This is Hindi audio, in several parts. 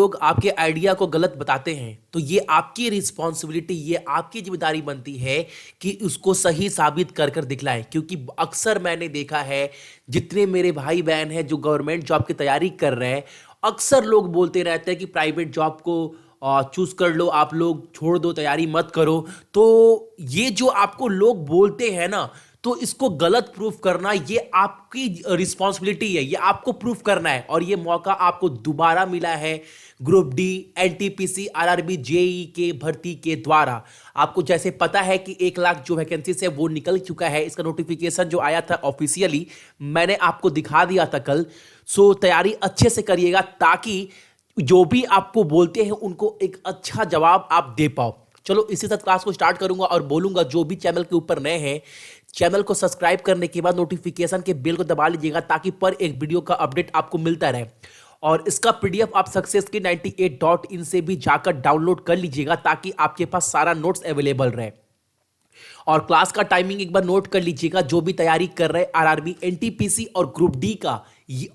लोग आपके आइडिया को गलत बताते हैं तो ये आपकी रिस्पॉन्सिबिलिटी, ये आपकी जिम्मेदारी बनती है कि उसको सही साबित कर कर दिखलाएं। क्योंकि अक्सर मैंने देखा है, जितने मेरे भाई बहन हैं जो गवर्नमेंट जॉब की तैयारी कर रहे हैं, अक्सर लोग बोलते रहते हैं कि प्राइवेट जॉब को चूज कर लो, आप लोग छोड़ दो, तैयारी मत करो। तो ये जो आपको लोग बोलते हैं ना, तो इसको गलत प्रूफ करना ये आपकी रिस्पॉन्सिबिलिटी है, ये आपको प्रूफ करना है। और ये मौका आपको दोबारा मिला है group D, NTPC, RRB, JE के भर्ती के द्वारा। आपको जैसे पता है कि 1 लाख जो वैकेंसीज है वो निकल चुका है, इसका नोटिफिकेशन जो आया था ऑफिशियली मैंने आपको दिखा दिया था कल। सो तैयारी अच्छे से करिएगा ताकि जो भी आपको बोलते हैं उनको एक अच्छा जवाब आप दे पाओ। चलो इसी साथ क्लास को स्टार्ट करूंगा और बोलूंगा जो भी चैनल के ऊपर नए हैं, चैनल को सब्सक्राइब करने के बाद नोटिफिकेशन के बेल को दबा लीजिएगा ताकि पर एक वीडियो का अपडेट आपको मिलता रहे। और इसका पीडीएफ आप सक्सेस के 98.in से भी जाकर डाउनलोड कर लीजिएगा ताकि आपके पास सारा नोट्स अवेलेबल रहे। और क्लास का टाइमिंग एक बार नोट कर लीजिएगा, जो भी तैयारी कर रहे हैं आरआरबी, एनटीपीसी और ग्रुप डी का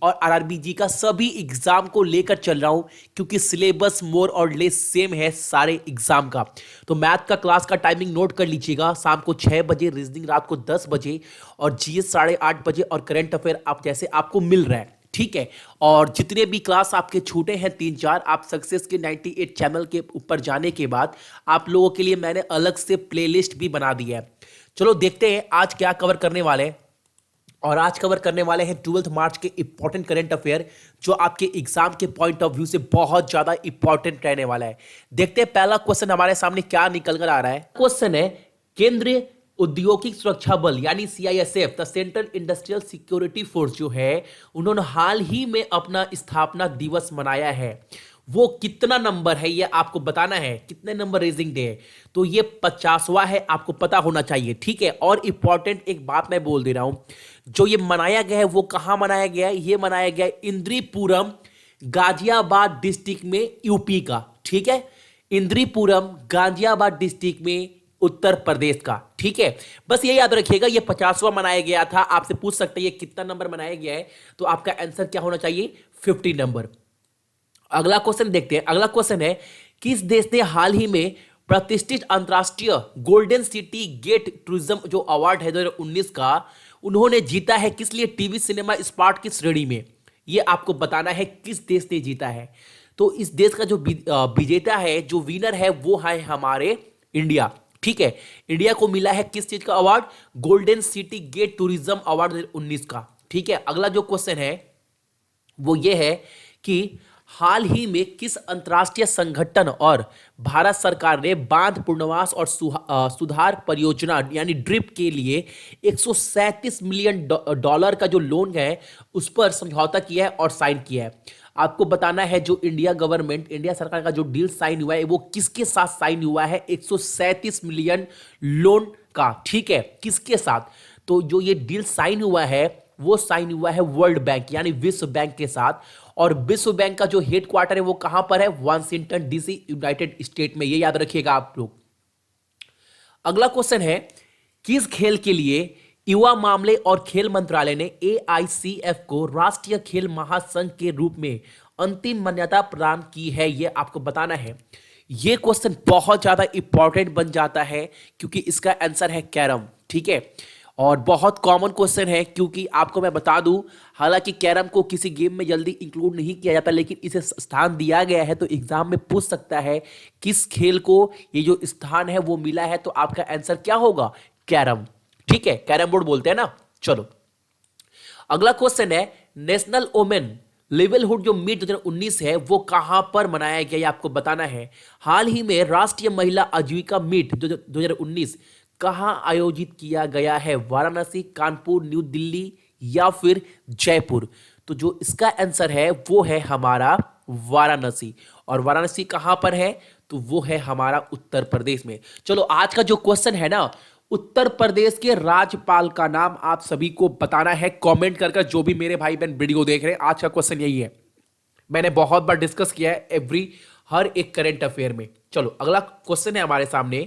और आरआरबी जी का सभी एग्जाम को लेकर चल रहा हूं, क्योंकि सिलेबस मोर और लेस सेम है सारे एग्जाम का। तो मैथ का क्लास का टाइमिंग नोट कर लीजिएगा, शाम को 6 बजे, रीजनिंग रात को 10 बजे और जीएस 8:30 बजे और करंट अफेयर आप जैसे आपको मिल रहा है, ठीक है। और जितने भी क्लास आपके छूटे हैं 3-4, आप सक्सेस के 98 चैनल के ऊपर जाने के बाद आप लोगों के लिए मैंने अलग से प्लेलिस्ट भी बना दी है। चलो देखते हैं आज क्या कवर करने वाले हैं। और आज कवर करने वाले हैं 12 मार्च के इंपॉर्टेंट करंट अफेयर, जो आपके एग्जाम के पॉइंट ऑफ व्यू से बहुत ज्यादा इंपॉर्टेंट रहने वाला है। देखते हैं पहला क्वेश्चन हमारे सामने क्या निकल कर आ रहा है। क्वेश्चन है, केंद्रीय औद्योगिक सुरक्षा बल यानी CISF, the central industrial security force जो है, उन्होंने हाल ही में अपना स्थापना दिवस मनाया है। वो कितना नंबर है ये आपको बताना है, कितने नंबर रेजिंग डे है। तो ये 50वां है, आपको पता होना चाहिए, ठीक है। और इंपॉर्टेंट एक बात मैं बोल दे रहा हूं, जो ये मनाया गया है वो कहां मनाया गया है? ये मनाया गया है इंद्रीपुरम, गाजियाबाद डिस्ट्रिक्ट में, यूपी का, ठीक है। इंद्रीपुरम, गाजियाबाद डिस्ट्रिक्ट में, उत्तर प्रदेश का, ठीक है। बस ये याद रखिएगा, ये 50वां मनाया गया था। आपसे पूछ सकते हैं ये कितना नंबर मनाया गया है, तो आपका आंसर क्या होना चाहिए? 50 नंबर। अगला क्वेश्चन देखते हैं। अगला क्वेश्चन है, किस देश ने हाल ही में प्रतिष्ठित अंतरराष्ट्रीय गोल्डन सिटी गेट टूरिज्म जो अवार्ड है 2019 का, उन्होंने जीता है किस लिए? टीवी सिनेमा स्पॉट की श्रेणी में। ये आपको बताना है किस देश ने जीता है। तो इस देश का जो विजेता है, जो विनर है, वो है हमारे इंडिया, ठीक है। इंडिया को मिला है किस चीज का award? Golden city gate tourism award 2019 का, ठीक है। अगला जो क्वेश्चन है वो ये है कि हाल ही में किस अंतर्राष्ट्रीय संगठन और भारत सरकार ने बांध पुनर्वास और सुधार परियोजना यानी ड्रिप के लिए 137 मिलियन डॉलर का जो लोन है उस पर समझौता किया है और साइन किया है। आपको बताना है जो इंडिया गवर्नमेंट, इंडिया सरकार का जो डील साइन हुआ है वो किसके साथ साइन हुआ है? 137 मिलियन लोन का, ठीक है, किसके साथ? तो जो ये डील साइन हुआ है वो साइन हुआ है वर्ल्ड बैंक यानी विश्व बैंक के साथ। और विश्व बैंक का जो हेडक्वार्टर है वो कहां पर है? वाशिंगटन डीसी, यूनाइटेड स्टेट में। ये याद रखिएगा आप लोग। अगला क्वेश्चन है, किस खेल के लिए युवा मामले और खेल मंत्रालय ने एआईसीएफ को राष्ट्रीय खेल महासंघ के रूप में अंतिम मान्यता प्रदान की है? ये आपको बताना है। ये क्वेश्चन बहुत ज्यादा इंपॉर्टेंट बन जाता है क्योंकि इसका आंसर है कैरम, ठीक है। और बहुत कॉमन क्वेश्चन है, क्योंकि आपको मैं बता दूं, हालांकि कैरम को किसी गेम में जल्दी इंक्लूड नहीं किया जाता, लेकिन इसे स्थान दिया गया है। तो एग्जाम में पूछ सकता है किस खेल को ये जो स्थान है वो मिला है, तो आपका आंसर क्या होगा? कैरम, ठीक है। कैरम बोर्ड बोलते हैं ना। चलो अगला क्वेश्चन है, नेशनल वुमेन लिवलीहुड जो मीट 2019 है वो कहां पर मनाया गया? ये आपको बताना है। हाल ही में राष्ट्रीय महिला आजीविका मीट 2019 कहां आयोजित किया गया है? वाराणसी, कानपुर, न्यू दिल्ली या फिर जयपुर? तो जो इसका आंसर है वो है हमारा वाराणसी। और वाराणसी कहां पर है? तो वो है हमारा उत्तर प्रदेश में। चलो आज का जो क्वेश्चन है ना, उत्तर प्रदेश के राज्यपाल का नाम आप सभी को बताना है कमेंट कर। जो भी मेरे भाई बहन वीडियो देख रहे हैं, आज का क्वेश्चन यही है। मैंने बहुत बार डिस्कस किया है हर एक करंट अफेयर में। चलो अगला क्वेश्चन है हमारे सामने।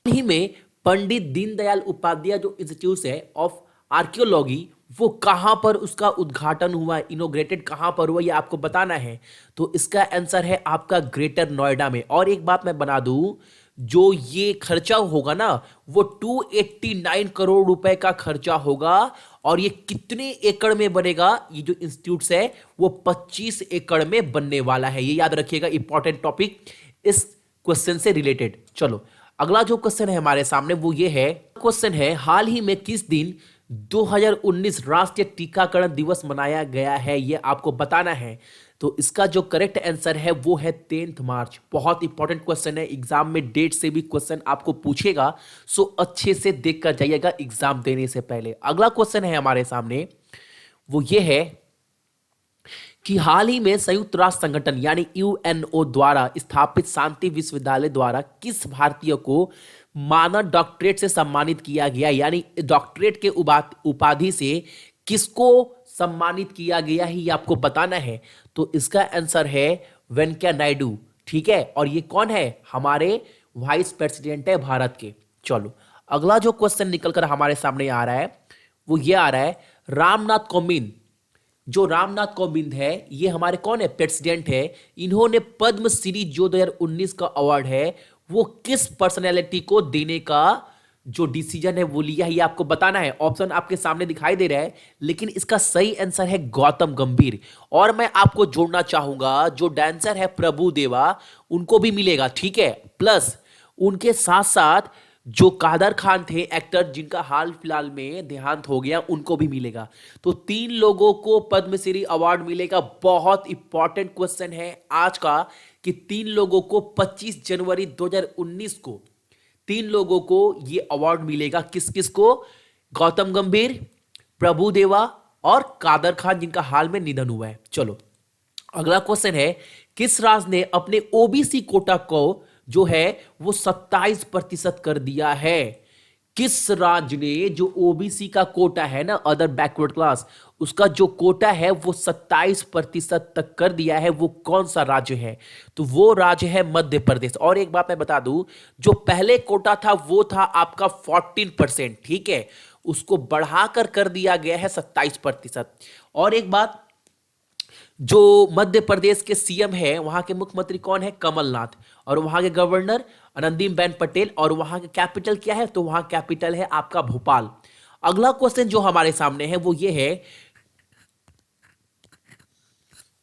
ही में पंडित दीनदयाल उपाध्याय जो इंस्टीट्यूट है ऑफ आर्कियोलॉजी वो कहां पर उसका उद्घाटन हुआ, इनोग्रेटेड कहां पर हुआ, ये आपको बताना है। तो इसका आंसर है आपका ग्रेटर नोएडा में। और एक बात मैं बना दूं, जो ये खर्चा होगा ना, वो 289 करोड़ रुपए का खर्चा होगा। और ये कितने एकड़ में बनेगा, ये जो इंस्टीट्यूट है वो 25 एकड़ में बनने वाला है। ये याद रखिएगा, इंपॉर्टेंट टॉपिक इस क्वेश्चन से रिलेटेड। चलो अगला जो क्वेश्चन है हमारे सामने वो ये है, क्वेश्चन है हाल ही में किस दिन 2019 राष्ट्रीय टीकाकरण दिवस मनाया गया है, ये आपको बताना है। तो इसका जो करेक्ट आंसर है वो है 10 मार्च। बहुत इंपॉर्टेंट क्वेश्चन है, एग्जाम में डेट से भी क्वेश्चन आपको पूछेगा, सो अच्छे से देख कर जाइएगा एग्जाम देने से पहले। अगला क्वेश्चन है हमारे सामने वो ये है कि हाल ही में संयुक्त राष्ट्र संगठन यानी यूएनओ द्वारा स्थापित शांति विश्वविद्यालय द्वारा किस भारतीय को मानद डॉक्टरेट से सम्मानित किया गया, यानी डॉक्टरेट के उपाधि से किसको सम्मानित किया गया है, ये आपको बताना है। तो इसका आंसर है वेंकैया नायडू। ठीक है, और ये कौन है, हमारे वाइस प्रेसिडेंट है भारत के। चलो अगला जो क्वेश्चन निकल कर हमारे सामने आ रहा है वो ये आ रहा है, रामनाथ कोविंद, जो रामनाथ कोविंद है ये हमारे कौन है, प्रेसिडेंट है। इन्होंने पद्म श्री जो 2019 का अवार्ड है वो किस पर्सनैलिटी को देने का जो डिसीजन है वो लिया है, ये आपको बताना है। ऑप्शन आपके सामने दिखाई दे रहा है, लेकिन इसका सही आंसर है गौतम गंभीर। और मैं आपको जोड़ना चाहूंगा, जो डांसर है प्रभु देवा उनको भी मिलेगा, ठीक है। प्लस उनके साथ साथ जो कादर खान थे एक्टर, जिनका हाल फिलहाल में देहांत हो गया, उनको भी मिलेगा। तो 3 लोगों को पद्मश्री अवार्ड मिलेगा। बहुत इंपॉर्टेंट क्वेश्चन है आज का कि 3 लोगों को 25 जनवरी 2019 को 3 लोगों को ये अवार्ड मिलेगा। किस किस को, गौतम गंभीर, प्रभु देवा और कादर खान, जिनका हाल में निधन हुआ है। चलो अगला क्वेश्चन है, किस राज्य ने अपने ओबीसी कोटा को जो है वो 27% कर दिया है। किस राज्य ने जो ओबीसी का कोटा है ना, अदर बैकवर्ड क्लास, उसका जो कोटा है वो 27% तक कर दिया है, वो कौन सा राज्य है। तो वो राज्य है मध्य प्रदेश। और एक बात मैं बता दूं, जो पहले कोटा था वो था आपका 14%, ठीक है, उसको बढ़ाकर कर दिया गया है 27%। और एक बात, जो मध्य प्रदेश के सीएम है, वहां के मुख्यमंत्री कौन है, कमलनाथ, और वहां के गवर्नर आनंदीबेन पटेल, और वहां का कैपिटल क्या है, तो वहां कैपिटल है आपका भोपाल। अगला क्वेश्चन जो हमारे सामने है वो ये है,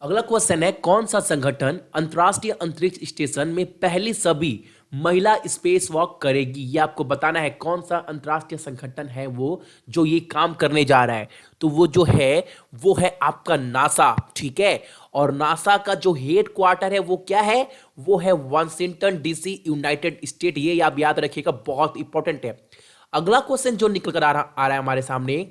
अगला क्वेश्चन है, कौन सा संगठन अंतर्राष्ट्रीय अंतरिक्ष स्टेशन में पहली सभी महिला स्पेस वॉक करेगी, ये आपको बताना है। कौन सा अंतर्राष्ट्रीय संगठन है वो जो ये काम करने जा रहा है, तो वो जो है वो है आपका नासा, ठीक है। और नासा का जो हेड क्वार्टर है वो क्या है, वो है वाशिंगटन डीसी, यूनाइटेड स्टेट। ये आप याद रखिएगा, बहुत इंपॉर्टेंट है। अगला क्वेश्चन जो निकल कर आ रहा है हमारे सामने,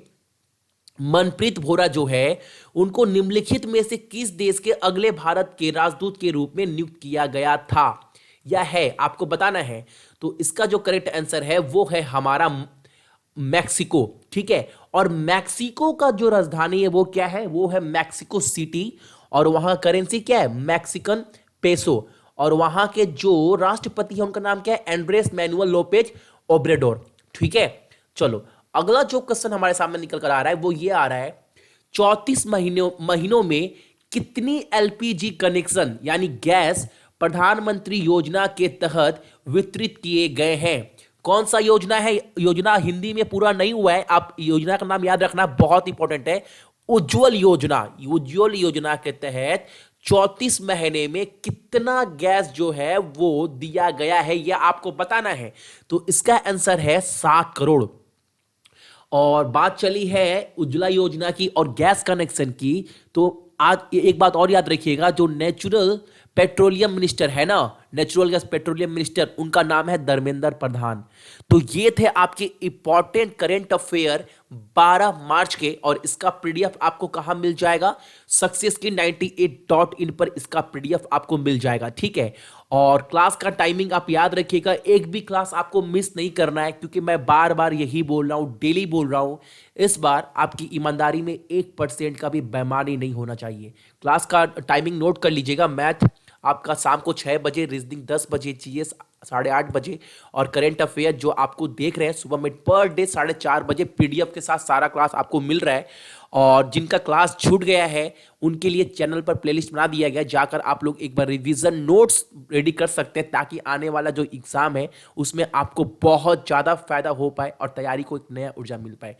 मनप्रीत भोरा जो है उनको निम्नलिखित में से किस देश के अगले भारत के राजदूत के रूप में नियुक्त किया गया था या है, आपको बताना है। तो इसका जो करेक्ट आंसर है वो है हमारा मैक्सिको, ठीक है। और मैक्सिको का जो राजधानी है वो क्या है, वो है मैक्सिको सिटी, और वहां करेंसी क्या है, मैक्सिकन पेसो। और वहां के जो राष्ट्रपति है उनका नाम क्या है, एंड्रेस मैनुअल लोपेज ओब्रेडोर, ठीक है। चलो अगला जो क्वेश्चन हमारे सामने निकल कर आ रहा है वो ये आ रहा है, 34 महीनों में कितनी एलपीजी कनेक्शन यानी गैस प्रधानमंत्री योजना के तहत वितरित किए गए हैं। कौन सा योजना है, योजना हिंदी में पूरा नहीं हुआ है, आप योजना का नाम याद रखना, बहुत इंपॉर्टेंट है, उज्ज्वल योजना। उज्ज्वल योजना के तहत 34 महीने में कितना गैस जो है वो दिया गया है, यह आपको बताना है। तो इसका आंसर है 7 करोड़। और बात चली है उज्ज्वला योजना की और गैस कनेक्शन की, तो आज एक बात और याद रखिएगा, जो नेचुरल पेट्रोलियम मिनिस्टर है ना, नेचुरल गैस पेट्रोलियम मिनिस्टर, उनका नाम है धर्मेंद्र प्रधान। तो ये थे आपके इंपॉर्टेंट करंट अफेयर 12 मार्च के, और इसका पीडीएफ आपको कहां मिल जाएगा, सक्सेस की 98.in पर इसका पीडीएफ आपको मिल जाएगा, ठीक है। और क्लास का टाइमिंग आप याद रखिएगा, एक भी क्लास आपको मिस नहीं करना है, क्योंकि मैं बार बार यही बोल रहा हूं, डेली बोल रहा हूं। इस बार आपकी ईमानदारी में 1% का भी बेईमानी नहीं होना चाहिए। क्लास का टाइमिंग नोट कर लीजिएगा, मैथ आपका शाम को 6 बजे, रीजनिंग 10 बजे, जीएस 8:30 बजे। और करंट अफेयर जो आपको देख रहे हैं सुबह में पर डे 4:30 बजे पीडीएफ के साथ सारा क्लास आपको मिल रहा है। और जिनका क्लास छूट गया है उनके लिए चैनल पर प्लेलिस्ट बना दिया गया है, जाकर आप लोग एक बार रिवीजन नोट्स रेडी कर सकते हैं ताकि आने वाला जो एग्जाम है उसमें आपको बहुत ज़्यादा फायदा हो पाए और तैयारी को एक नया ऊर्जा मिल पाए।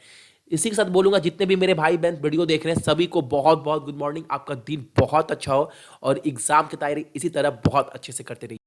इसी के साथ बोलूंगा जितने भी मेरे भाई बहन वीडियो देख रहे हैं सभी को बहुत बहुत गुड मॉर्निंग। आपका दिन बहुत अच्छा हो और एग्जाम की तैयारी इसी तरह बहुत अच्छे से करते रहिए।